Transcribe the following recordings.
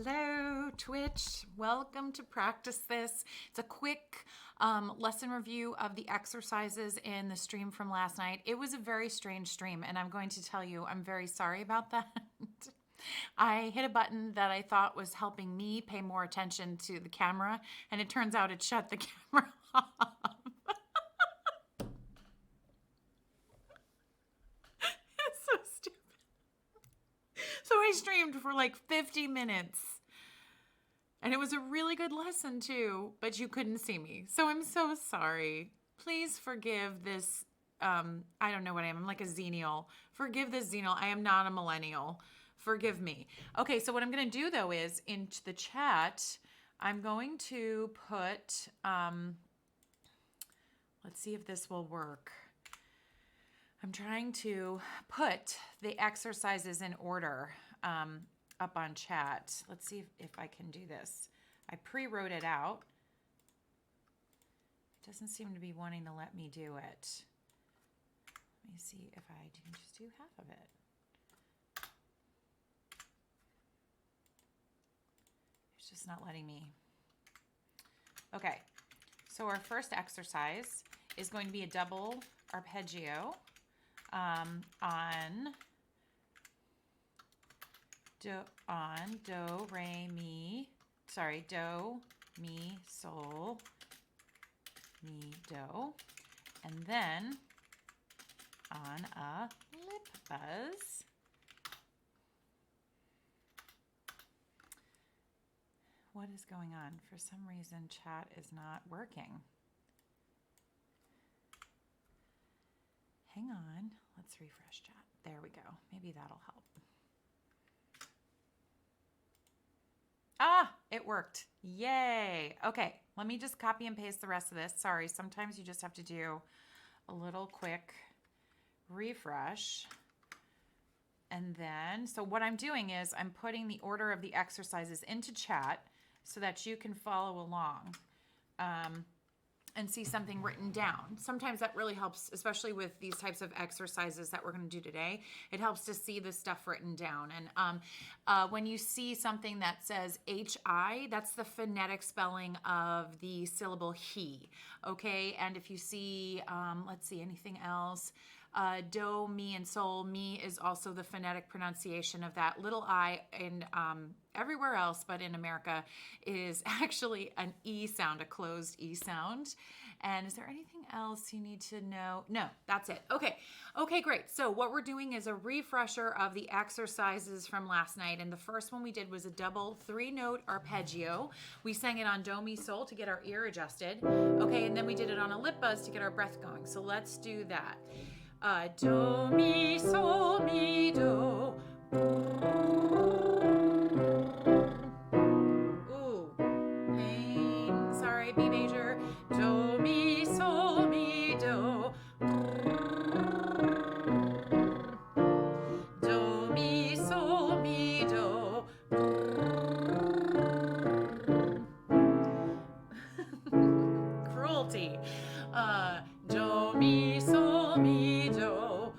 Hello, Twitch. Welcome to Practice This. It's a quick lesson review of the exercises in the stream from last night. It was a very strange stream, and I'm going to tell you, I'm very sorry about that. I hit a button that I thought was helping me pay more attention to the camera, and it turns out it shut the camera off. It's so stupid. So I streamed for like 50 minutes. And it was a really good lesson too, but you couldn't see me. So I'm so sorry. Please forgive this. I don't know what I am. I'm like a xennial. Forgive this xennial. I am not a millennial. Forgive me. Okay, so what I'm going to do though is into the chat, I'm going to put, let's see if this will work. I'm trying to put the exercises in order up on chat. Let's see if I can do this. I pre-wrote it out. It doesn't seem to be wanting to let me do it. Let me see if I can just do half of it. It's just not letting me. Okay, so our first exercise is going to be a double arpeggio on do, re, mi, do, mi, sol, mi, do, and then on a lip buzz. What is going on? For some reason, chat is not working. Hang on, let's refresh chat. There we go. Maybe that'll help. Ah, it worked. Yay. Okay, let me just copy and paste the rest of this. Sorry, sometimes you just have to do a little quick refresh. And then, so what I'm doing is I'm putting the order of the exercises into chat so that you can follow along and see something written down. Sometimes that really helps, especially with these types of exercises that we're going to do today. It helps to see the stuff written down. And when you see something that says H-I, that's the phonetic spelling of the syllable he, okay? And if you see, let's see, anything else? Do, mi, and sol. Mi is also the phonetic pronunciation of that. Little I in everywhere else but in America is actually an E sound, a closed E sound. And is there anything else you need to know? No, that's it. Okay, great. So what we're doing is a refresher of the exercises from last night. And the first one we did was a double 3-note arpeggio. We sang it on do, mi, sol to get our ear adjusted. Okay, and then we did it on a lip buzz to get our breath going. So let's do that. Do, mi, sol, mi, do. Ooh, pain. Sorry, B major. Do, mi, sol, mi, do. Do, mi, sol, mi, do. Cruelty. Do, mi, sol, mi, do.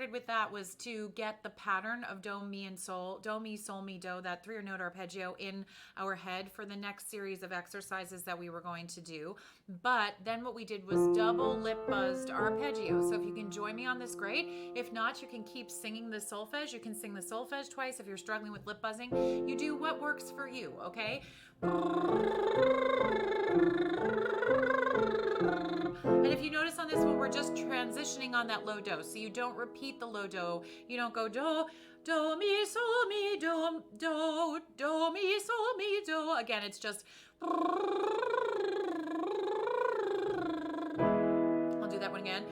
started with that was to get the pattern of do, mi, and sol, do, mi, sol, mi, do, that 3 note arpeggio in our head for the next series of exercises that we were going to do. But then what we did was double lip buzzed arpeggio. So if you can join me on this, great. If not, you can keep singing the solfege. You can sing the solfege twice if you're struggling with lip buzzing. You do what works for you, okay? And if you notice on this one, we're just transitioning on that low do. So you don't repeat the low do. You don't go do, do, mi, sol, mi, do, do, do, mi, sol, mi, do. Again, it's just... I'll do that one again.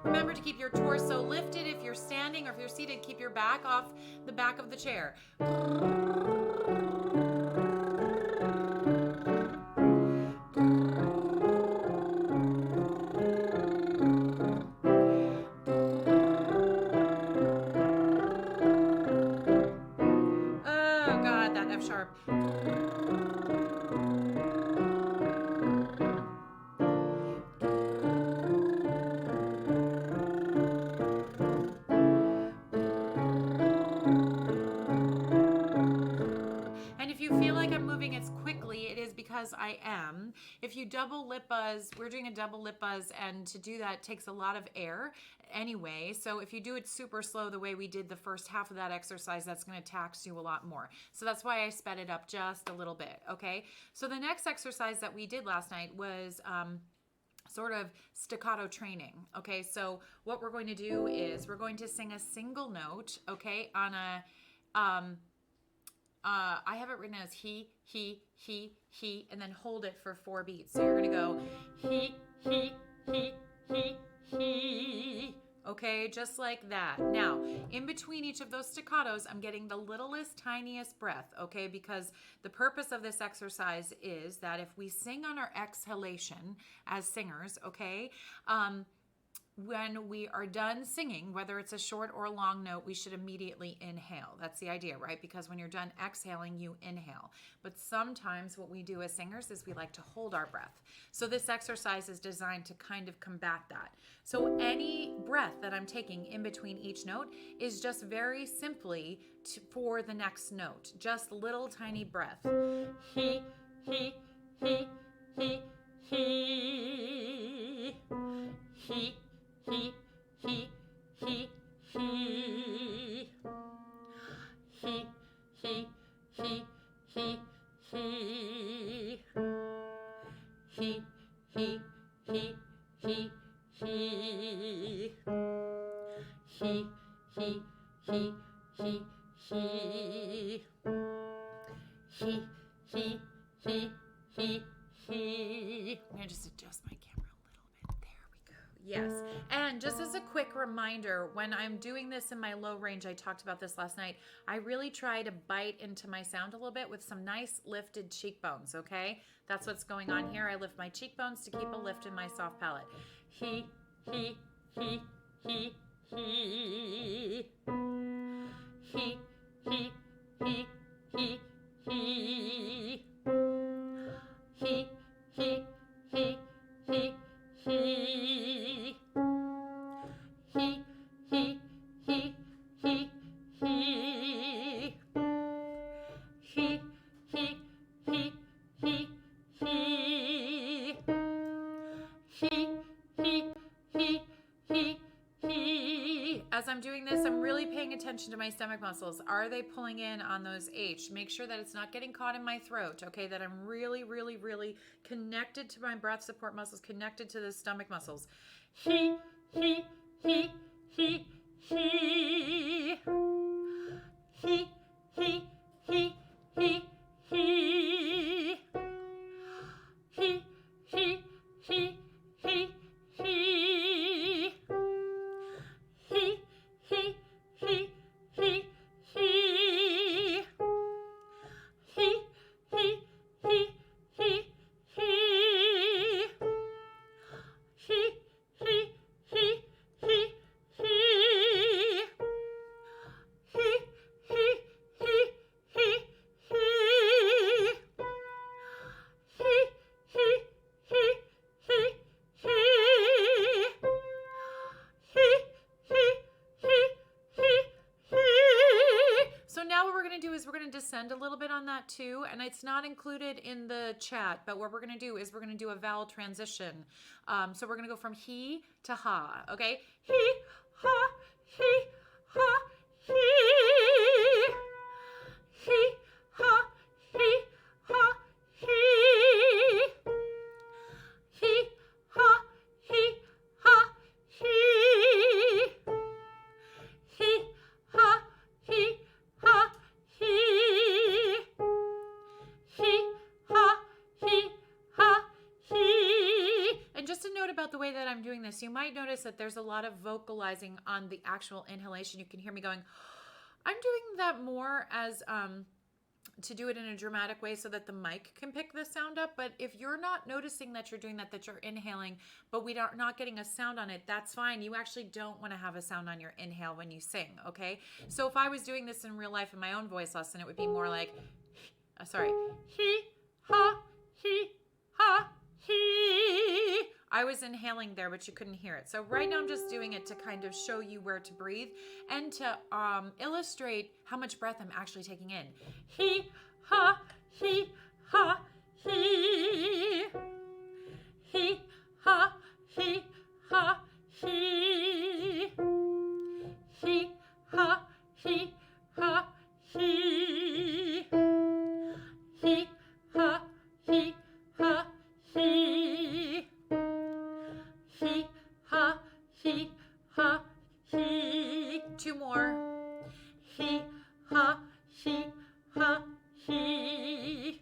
Remember to keep your torso lifted if you're standing, or if you're seated, keep your back off the back of the chair. Oh God, that F sharp. I am. If you double lip buzz, we're doing a double lip buzz, and to do that takes a lot of air anyway. So if you do it super slow the way we did the first half of that exercise, that's going to tax you a lot more. So that's why I sped it up just a little bit, okay? So the next exercise that we did last night was sort of staccato training, okay? So what we're going to do is we're going to sing a single note, okay, on a... I have it written as he, and then hold it for 4 beats. So you're going to go he, okay, just like that. Now, in between each of those staccatos, I'm getting the littlest, tiniest breath, okay, because the purpose of this exercise is that if we sing on our exhalation as singers, okay, when we are done singing, whether it's a short or a long note, we should immediately inhale. That's the idea, right? Because when you're done exhaling, you inhale. But sometimes what we do as singers is we like to hold our breath. So this exercise is designed to kind of combat that. So any breath that I'm taking in between each note is just very simply for the next note. Just little tiny breath. He, he, he, he, he, he. He, he, he, he, he, he, he, he, he, he, he, he, he, he, he, he, he, he, he. I'm gonna just adjust my camera a little bit. There we go. Yes. And just as a quick reminder, when I'm doing this in my low range, I talked about this last night, I really try to bite into my sound a little bit with some nice lifted cheekbones, okay? That's what's going on here. I lift my cheekbones to keep a lift in my soft palate. He, he, he, he, he. He, he, he, he, he. He, he, he, he, he. He, he, he, he, he. He, he, he, he, he. He, he, he, he, he. As I'm doing this, I'm really paying attention to my stomach muscles. Are they pulling in on those H? Make sure that it's not getting caught in my throat, okay? That I'm really, really, really connected to my breath support muscles, connected to the stomach muscles. He, he, he, he, he. He, he, he, he, he. He, he, he, he, he. He, he, he, he, he. He, he, he, he, he. He, he, he, he, he. He, he, he, he, he. do is we're going to descend a little bit on that too, and it's not included in the chat, but what we're going to do is we're going to do a vowel transition. So we're going to go from he to ha, okay? He, ha, he, ha, he. He, ha, he, ha, he. He, ha, he, ha, he. He, ha, he, ha, he. He, ha, he, ha, he. And just a note about the way that I'm doing this, you might notice that there's a lot of vocalizing on the actual inhalation. You can hear me going, I'm doing that more as to do it in a dramatic way so that the mic can pick the sound up. But if you're not noticing that you're doing that, that you're inhaling, but we are not getting a sound on it, that's fine. You actually don't want to have a sound on your inhale when you sing, okay? So if I was doing this in real life in my own voice lesson, it would be more like, he, ha, he, ha, he. I was inhaling there, but you couldn't hear it. So right now I'm just doing it to kind of show you where to breathe and to illustrate how much breath I'm actually taking in. He, ha, he, ha, he. He, ha, he, ha, he. He, ha, he, ha, he. He, ha, he, ha, he. He, ha, he, ha, he. Two more. He, ha, he, ha, he.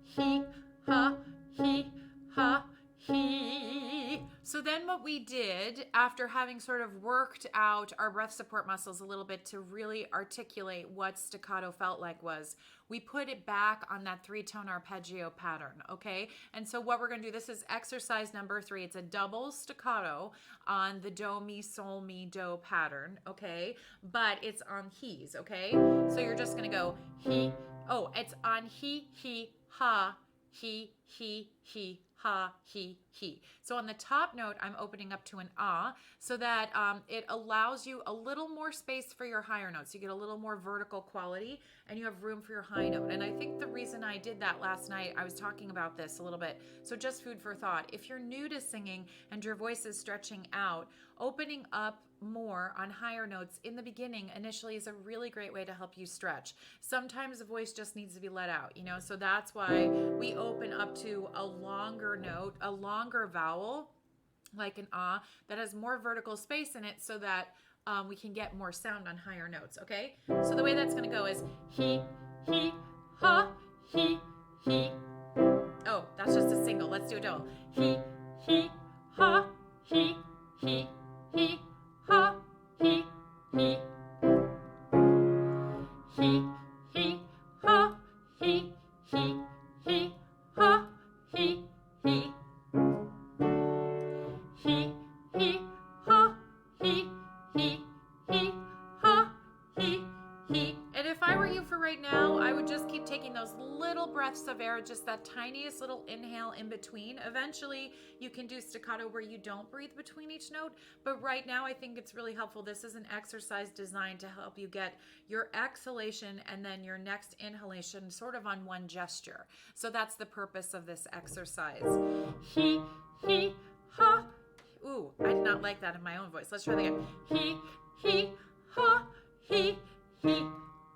He, ha, he, ha, he. So then what we did after having sort of worked out our breath support muscles a little bit to really articulate what staccato felt like was we put it back on that 3-tone arpeggio pattern, okay? And so what we're gonna do, this is exercise number 3. It's a double staccato on the do, mi, sol, mi, do pattern, okay? But it's on he's, okay? So you're just gonna go he, oh, it's on he, ha, he, ha, he. So on the top note, I'm opening up to an ah, so that it allows you a little more space for your higher notes. You get a little more vertical quality and you have room for your high note. And I think the reason I did that last night, I was talking about this a little bit. So just food for thought. If you're new to singing and your voice is stretching out, opening up more on higher notes in the beginning initially is a really great way to help you stretch. Sometimes the voice just needs to be let out, you know, so that's why we open up to a longer note, a longer vowel, like an ah, that has more vertical space in it so that we can get more sound on higher notes, okay? So the way that's going to go is he, ha, he. Oh, that's just a single. Let's do a double. He, ha, he, ha, he. He, ha, he, ha, he. He, ha, he, ha, he. And if I were you for right now, I would just keep taking those little breaths of air, just that tiniest little inhale in between. Eventually, you can do staccato where you don't breathe between each note. But right now, I think it's really helpful. This is an exercise designed to help you get your exhalation and then your next inhalation sort of on one gesture. So that's the purpose of this exercise. He, ha. Ooh, I did not like that in my own voice. Let's try that again. He, ha, he, ha, he.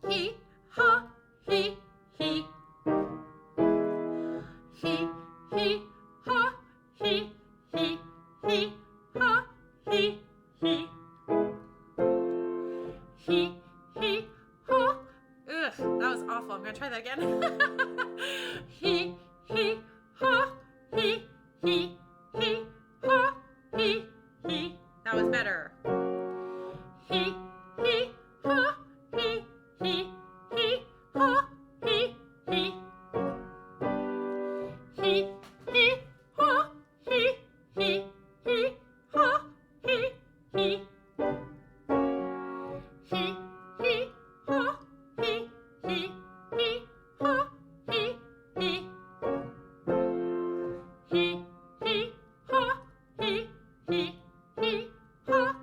He, ha, he, ha, he. He, ha. Ugh, that was awful. I'm gonna try that again. He, ha, he, ha, he. That was better. He, ha, he, ha, he. He, ha, he, ha, he. He, ha, he, ha, he. He, ha, he, ha,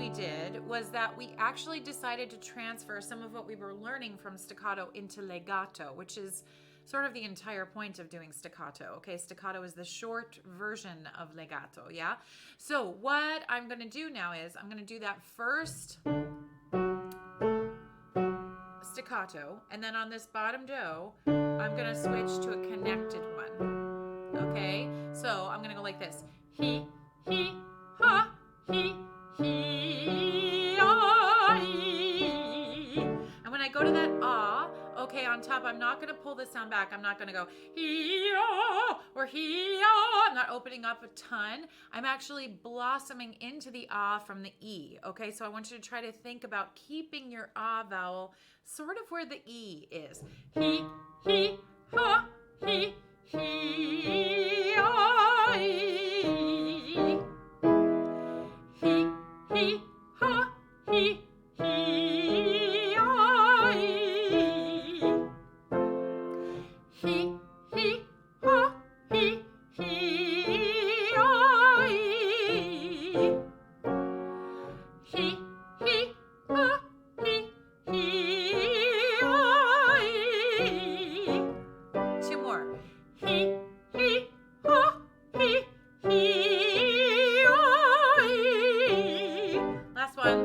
we did was that we actually decided to transfer some of what we were learning from staccato into legato, which is sort of the entire point of doing staccato. Okay, staccato is the short version of legato, yeah? So what I'm gonna do now is I'm gonna do that first staccato, and then on this bottom do, I'm gonna switch to a connected one. Okay, so I'm gonna go like this. He, ha, he, ah, ee. And when I go to that ah, okay, on top, I'm not gonna pull the sound back. I'm not gonna go he, ah, or he, ah. I'm not opening up a ton. I'm actually blossoming into the ah from the E. Okay, so I want you to try to think about keeping your ah vowel sort of where the E is. He, ha, he, ah, ee. He, ha, he, ah, ee. He, ha, he, ah, ee. He, ha, he, ah, ee. Two more. He, ha, he, ah, ee. Last one.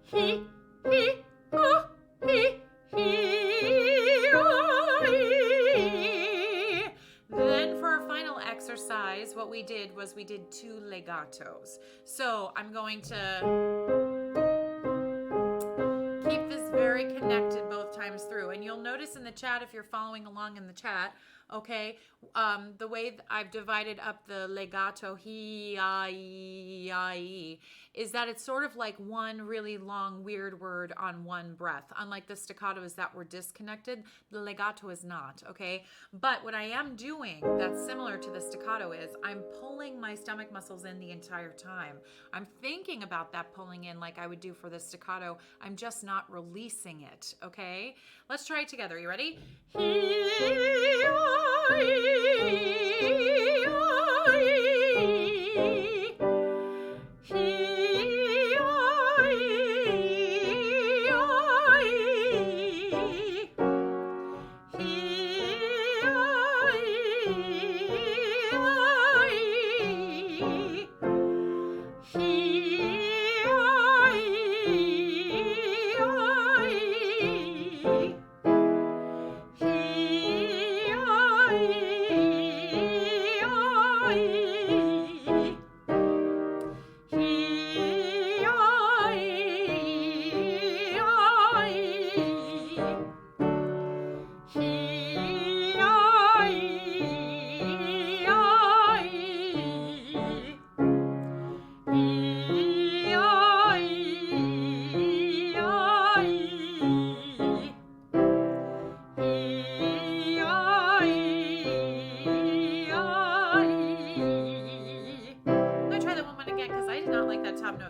He, ha, he, ah, ee. Then for our final exercise, what we did was we did 2 legatos. So I'm going to keep this very connected both times through. And you'll notice in the chat, if you're following along in the chat, okay, the way I've divided up the legato, he, I, is that it's sort of like one really long, weird word on one breath. Unlike the staccato is that we're disconnected, the legato is not, okay? But what I am doing that's similar to the staccato is I'm pulling my stomach muscles in the entire time. I'm thinking about that pulling in like I would do for the staccato. I'm just not releasing it, okay? Let's try it together. You ready?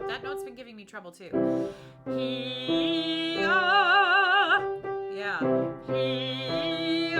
That note's been giving me trouble too. He, yeah. He,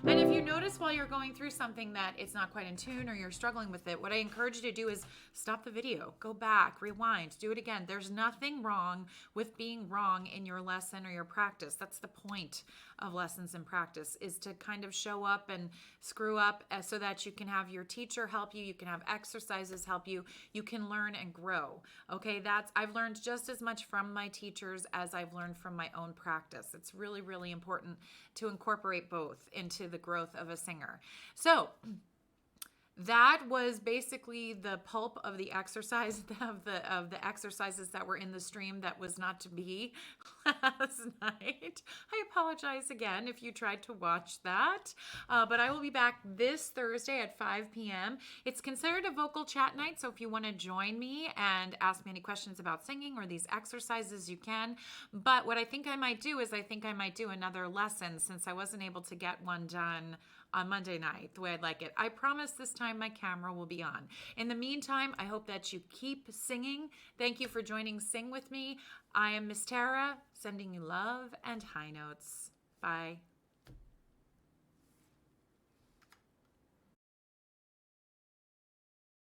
and if you notice while you're going through something that it's not quite in tune or you're struggling with it, what I encourage you to do is stop the video, go back, rewind, do it again. There's nothing wrong with being wrong in your lesson or your practice. That's the point of lessons and practice, is to kind of show up and screw up so that you can have your teacher help you, you can have exercises help you, you can learn and grow. Okay, I've learned just as much from my teachers as I've learned from my own practice. It's really, really important to incorporate both into the growth of a singer. So that was basically the pulp of the exercise of the exercises that were in the stream that was not to be last night. I apologize again if you tried to watch that, but I will be back this Thursday at 5 p.m. It's considered a vocal chat night, so if you want to join me and ask me any questions about singing or these exercises, you can. But what I think I might do is I think I might do another lesson, since I wasn't able to get one done on Monday night the way I'd like it. I promise this time my camera will be on. In the meantime, I hope that you keep singing. Thank you for joining Sing With Me. I am Miss Tara, sending you love and high notes. Bye.